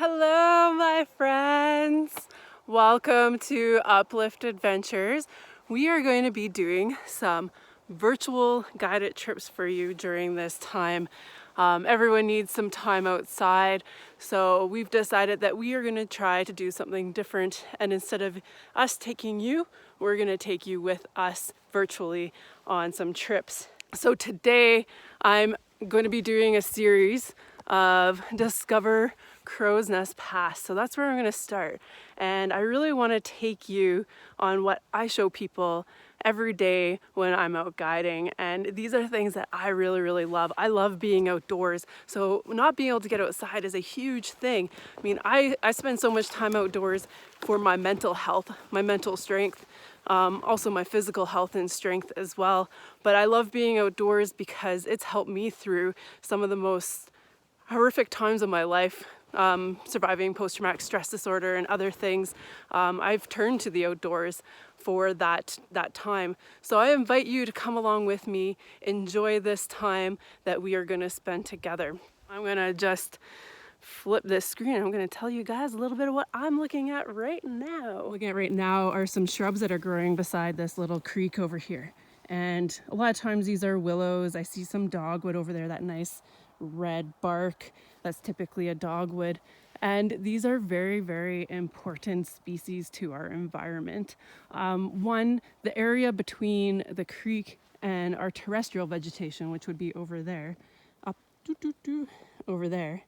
Hello, my friends. Welcome to Uplift Adventures. We are going to be doing some virtual guided trips for you during this time. Everyone needs some time outside, so we've decided that we are going to try to do something different, and instead of us taking you, we're going to take you with us virtually on some trips. So today I'm going to be doing a series of Discover Crowsnest Pass. So that's where I'm going to start. And I really want to take you on what I show people every day when I'm out guiding. And these are things that I really love. I love being outdoors. So not being able to get outside is a huge thing. I mean, I spend so much time outdoors for my mental health, my mental strength, also my physical health and strength as well. But I love being outdoors because it's helped me through some of the most horrific times of my life, surviving post-traumatic stress disorder and other things. I've turned to the outdoors for that time. So I invite you to come along with me, enjoy this time that we are going to spend together. I'm going to just flip this screen. I'm going to tell you guys a little bit of what I'm looking at right now. Looking at right now are some shrubs that are growing beside this little creek over here. And a lot of times these are willows. I see some dogwood over there, that nice red bark. That's typically a dogwood. And these are very important species to our environment. One, the area between the creek and our terrestrial vegetation, which would be over there, over there,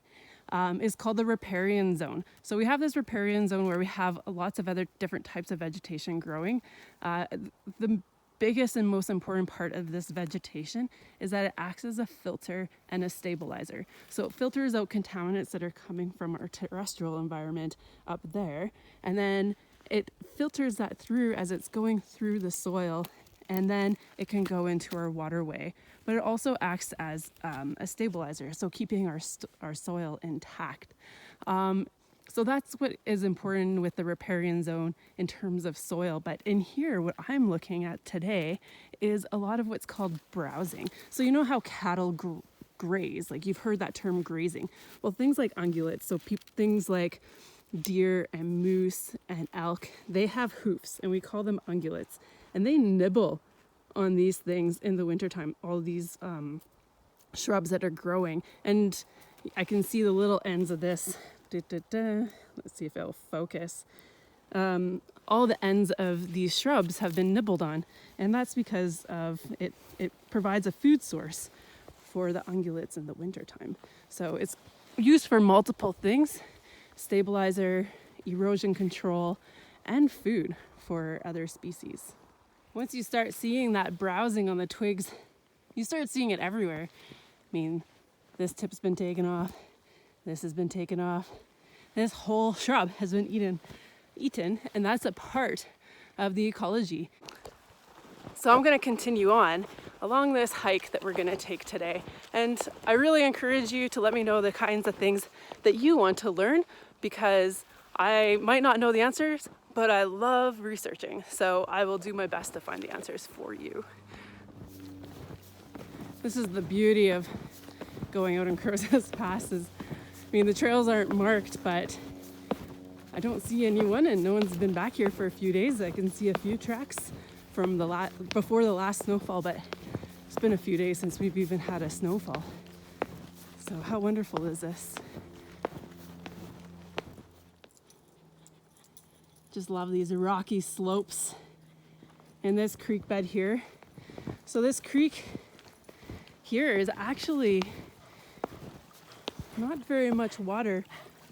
is called the Riparian Zone. So we have this Riparian Zone where we have lots of other different types of vegetation growing. The biggest and most important part of this vegetation is that it acts as a filter and a stabilizer. So it filters out contaminants that are coming from our terrestrial environment up there, and then it filters that through as it's going through the soil, and then it can go into our waterway. But it also acts as a stabilizer, so keeping our soil intact. So that's what is important with the Riparian Zone in terms of soil. But in here, what I'm looking at today is a lot of what's called browsing. So you know how cattle graze, like you've heard that term grazing. Well, things like ungulates, so things like deer and moose and elk, they have hoofs and we call them ungulates. And they nibble on these things in the wintertime, all these shrubs that are growing. And I can see the little ends of this. Let's see if it'll focus. All the ends of these shrubs have been nibbled on, and that's because of it provides a food source for the ungulates in the wintertime. So it's used for multiple things: stabilizer, erosion control, and food for other species. Once you start seeing that browsing on the twigs, you start seeing it everywhere. I mean, this tip's been taken off. This has been taken off. This whole shrub has been eaten, and that's a part of the ecology. So I'm going to continue on along this hike that we're going to take today. And I really encourage you to let me know the kinds of things that you want to learn, because I might not know the answers, but I love researching. So I will do my best to find the answers for you. This is the beauty of going out on Crowsnest passes. I mean, the trails aren't marked, but I don't see anyone, and no one's been back here for a few days. I can see a few tracks from before the last snowfall, but it's been a few days since we've even had a snowfall. So how wonderful is this? Just love these rocky slopes and this creek bed here. So this creek here is actually not very much water,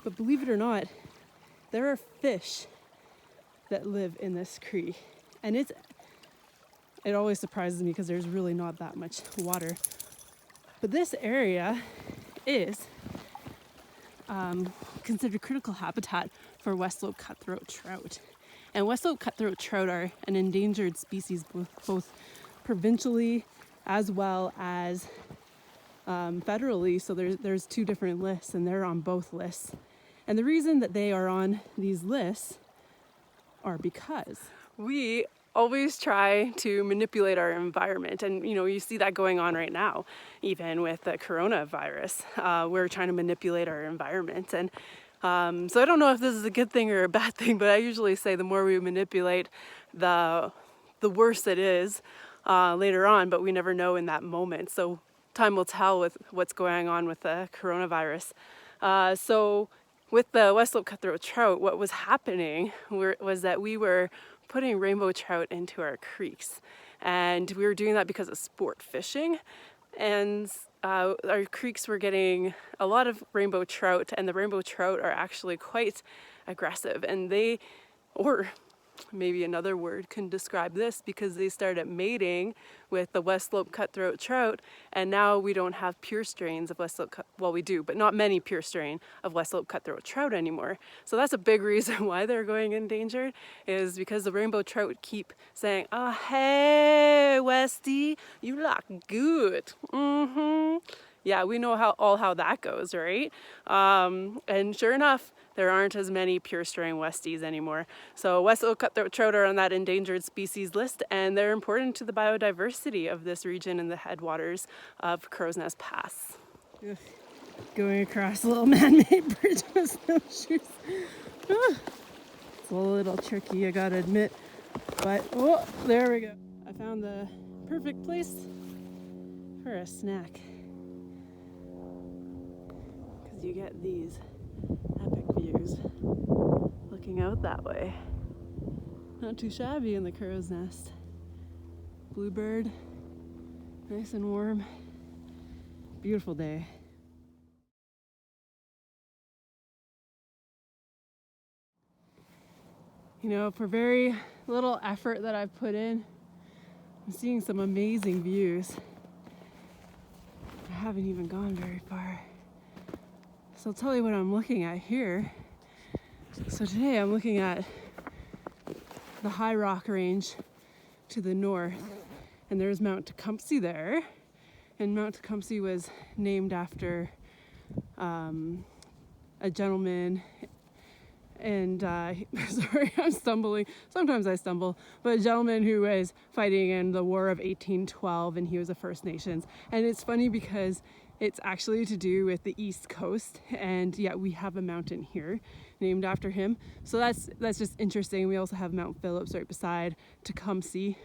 but believe it or not, there are fish that live in this creek. And it always surprises me because there's really not that much water. But this area is considered critical habitat for Westslope cutthroat trout. And Westslope cutthroat trout are an endangered species, both provincially as well as federally. So there's two different lists, and they're on both lists. And the reason that they are on these lists are because we always try to manipulate our environment. And you see that going on right now, even with the coronavirus. We're trying to manipulate our environment. And So I don't know if this is a good thing or a bad thing, but I usually say the more we manipulate, the worse it is later on, but we never know in that moment. So time will tell with what's going on with the coronavirus. So with the Westslope cutthroat trout, what was happening was that we were putting rainbow trout into our creeks. And we were doing that because of sport fishing. And our creeks were getting a lot of rainbow trout, and the rainbow trout are actually quite aggressive. And they, or maybe another word can describe this, because they started mating with the Westslope cutthroat trout, and now we don't have pure strains of well, we do, but not many pure strain of Westslope cutthroat trout anymore. So that's a big reason why they're going endangered, is because the rainbow trout keep saying, "Oh, hey, Westy, you look good." Yeah, we know how that goes, right? And sure enough, there aren't as many pure strain Westies anymore. So Westslope cutthroat trout are on that endangered species list, and they're important to the biodiversity of this region in the headwaters of Crowsnest Pass. Going across a little man-made bridge with snowshoes. It's a little tricky, I gotta admit. But, oh, there we go. I found the perfect place for a snack. Because you get these epic views looking out that way. Not too shabby in the crow's nest. Bluebird, nice and warm. Beautiful day. You know, for very little effort that I've put in, I'm seeing some amazing views. I haven't even gone very far. So I'll tell you what I'm looking at here. So today I'm looking at the high rock range to the north, and there's Mount Tecumseh there. And Mount Tecumseh was named after a gentleman, and sorry, I'm stumbling. Sometimes I stumble, but a gentleman who was fighting in the War of 1812, and he was a First Nations. And it's funny because it's actually to do with the East Coast, and yeah, we have a mountain here named after him. So that's just interesting. We also have Mount Phillips right beside Tecumseh.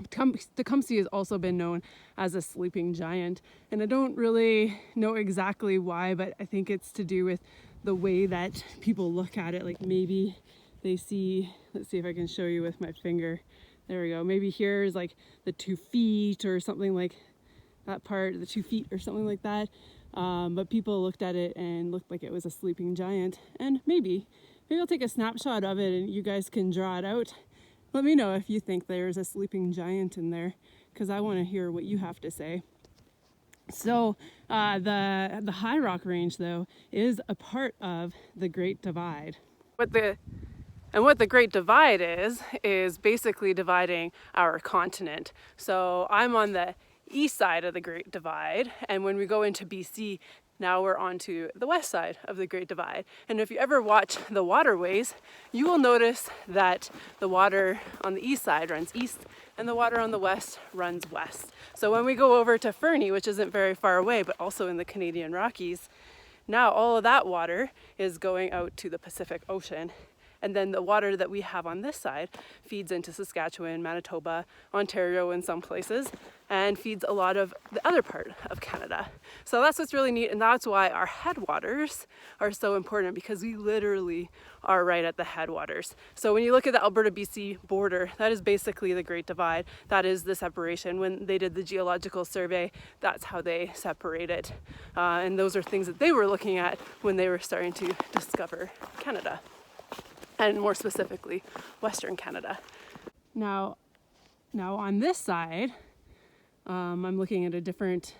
Tecumseh has also been known as a sleeping giant, and I don't really know exactly why, but I think it's to do with the way that people look at it. Like maybe they see, let's see if I can show you with my finger. There we go. Maybe here is like the 2 feet or something, like that part, the 2 feet or something like that. But people looked at it and looked like it was a sleeping giant. And maybe I'll take a snapshot of it and you guys can draw it out. Let me know if you think there's a sleeping giant in there, because I want to hear what you have to say. So the high rock range, though, is a part of the Great Divide. What the Great Divide is basically dividing our continent. So I'm on the east side of the Great Divide, and when we go into BC, now we're onto the west side of the Great Divide. And if you ever watch the waterways, you will notice that the water on the east side runs east and the water on the west runs west. So when we go over to Fernie, which isn't very far away, but also in the Canadian Rockies, now all of that water is going out to the Pacific Ocean. And then the water that we have on this side feeds into Saskatchewan, Manitoba, Ontario in some places, and feeds a lot of the other part of Canada. So that's what's really neat, and that's why our headwaters are so important, because we literally are right at the headwaters. So when you look at the Alberta-BC border, that is basically the Great Divide. That is the separation. When they did the geological survey, that's how they separate it. And those are things that they were looking at when they were starting to discover Canada, and more specifically, Western Canada. Now on this side, I'm looking at a different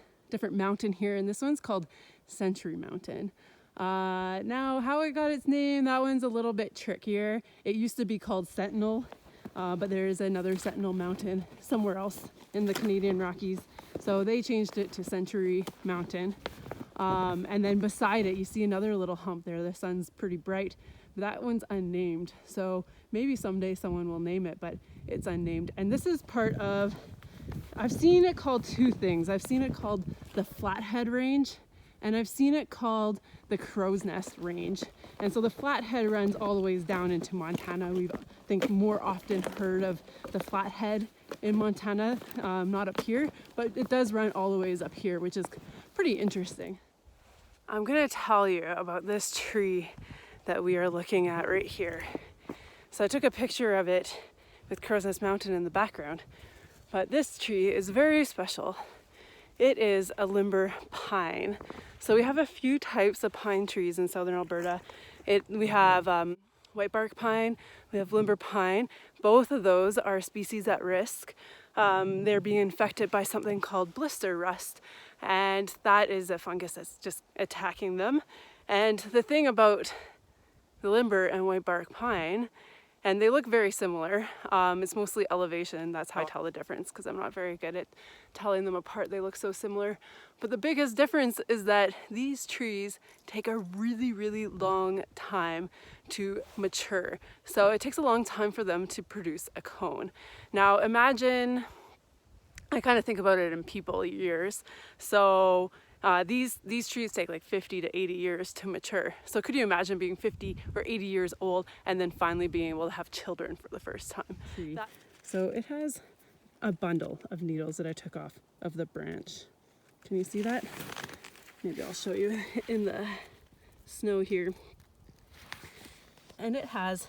mountain here, and this one's called Century Mountain. Now, how it got its name, that one's a little bit trickier. It used to be called Sentinel, but there is another Sentinel Mountain somewhere else in the Canadian Rockies, so they changed it to Century Mountain. And then beside it, you see another little hump there. The sun's pretty bright. That one's unnamed, so maybe someday someone will name it, but it's unnamed. And this is part of, I've seen it called two things. I've seen it called the Flathead Range, and I've seen it called the Crowsnest range. And so the flathead runs all the ways down into Montana. We've, I think, more often heard of the flathead in Montana, not up here, but it does run all the ways up here, which is pretty interesting. I'm gonna tell you about this tree that we are looking at right here. So I took a picture of it with Crowsnest Mountain in the background, but this tree is very special. It is a limber pine. So we have a few types of pine trees in southern Alberta. We have white bark pine, we have limber pine. Both of those are species at risk. They're being infected by something called blister rust, and that is a fungus that's just attacking them. And the thing about the limber and white bark pine, and they look very similar. It's mostly elevation. That's how I tell the difference, because I'm not very good at telling them apart. They look so similar. But the biggest difference is that these trees take a really, really long time to mature. So it takes a long time for them to produce a cone. Now imagine, I kind of think about it in people years. So these trees take like 50 to 80 years to mature. So could you imagine being 50 or 80 years old and then finally being able to have children for the first time? So it has a bundle of needles that I took off of the branch. Can you see that? Maybe I'll show you in the snow here. And it has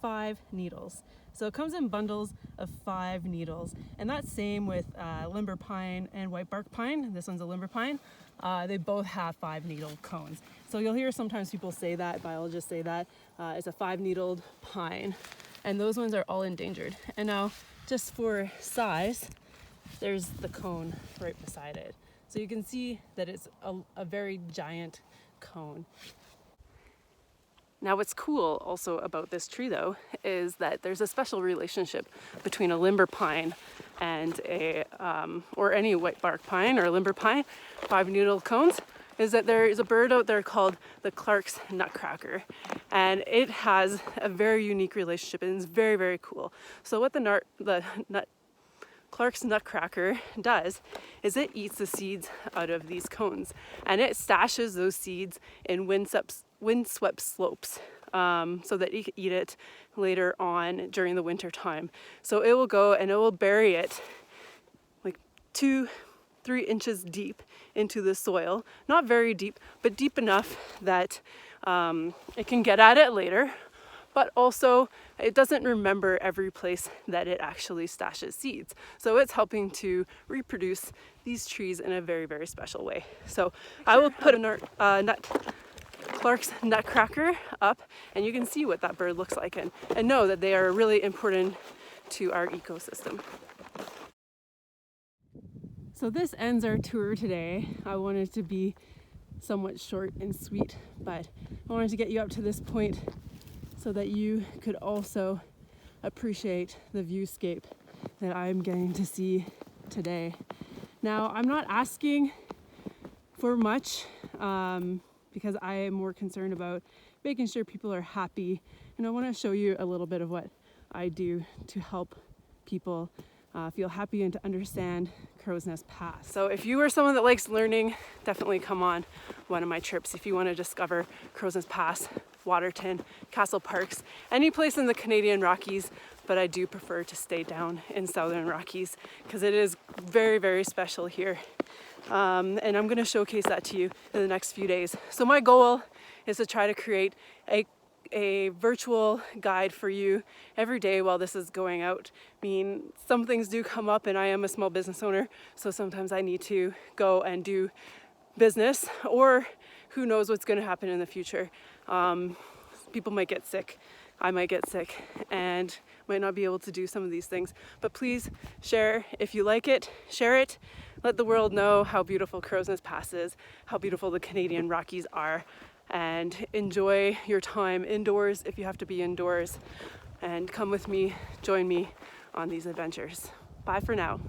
5 needles. So it comes in bundles of 5 needles, and that's same with limber pine and white bark pine. This one's a limber pine. They both have 5 needle cones. So you'll hear sometimes people say that, biologists say that, it's a 5-needled pine, and those ones are all endangered. And now, just for size, there's the cone right beside it. So you can see that it's a very giant cone. Now what's cool also about this tree though is that there's a special relationship between a limber pine and a or any white bark pine or limber pine, 5 needle cones, is that there is a bird out there called the Clarks Nutcracker, and it has a very unique relationship and it's very, very cool. So what the Clarks Nutcracker does is it eats the seeds out of these cones, and it stashes those seeds in windswept slopes so that you can eat it later on during the winter time. So it will go and it will bury it like 2-3 inches deep into the soil. Not very deep, but deep enough that it can get at it later. But also it doesn't remember every place that it actually stashes seeds. So it's helping to reproduce these trees in a very, very special way. So I will put a Clarks Nutcracker up, and you can see what that bird looks like and know that they are really important to our ecosystem. So this ends our tour today. I wanted to be somewhat short and sweet, but I wanted to get you up to this point so that you could also appreciate the viewscape that I'm getting to see today. Now, I'm not asking for much because I am more concerned about making sure people are happy, and I want to show you a little bit of what I do to help people feel happy and to understand Crowsnest Pass. So if you are someone that likes learning, definitely come on one of my trips if you want to discover Crowsnest Pass, Waterton, Castle Parks, any place in the Canadian Rockies, but I do prefer to stay down in Southern Rockies because it is very, very special here. And I'm going to showcase that to you in the next few days. So my goal is to try to create a virtual guide for you every day while this is going out. I mean, some things do come up, and I am a small business owner, so sometimes I need to go and do business, or who knows what's going to happen in the future. People might get sick, I might get sick, and might not be able to do some of these things. But please share if you like it, share it. Let the world know how beautiful Crowsnest Pass is, how beautiful the Canadian Rockies are, and enjoy your time indoors if you have to be indoors, and come with me, join me on these adventures. Bye for now.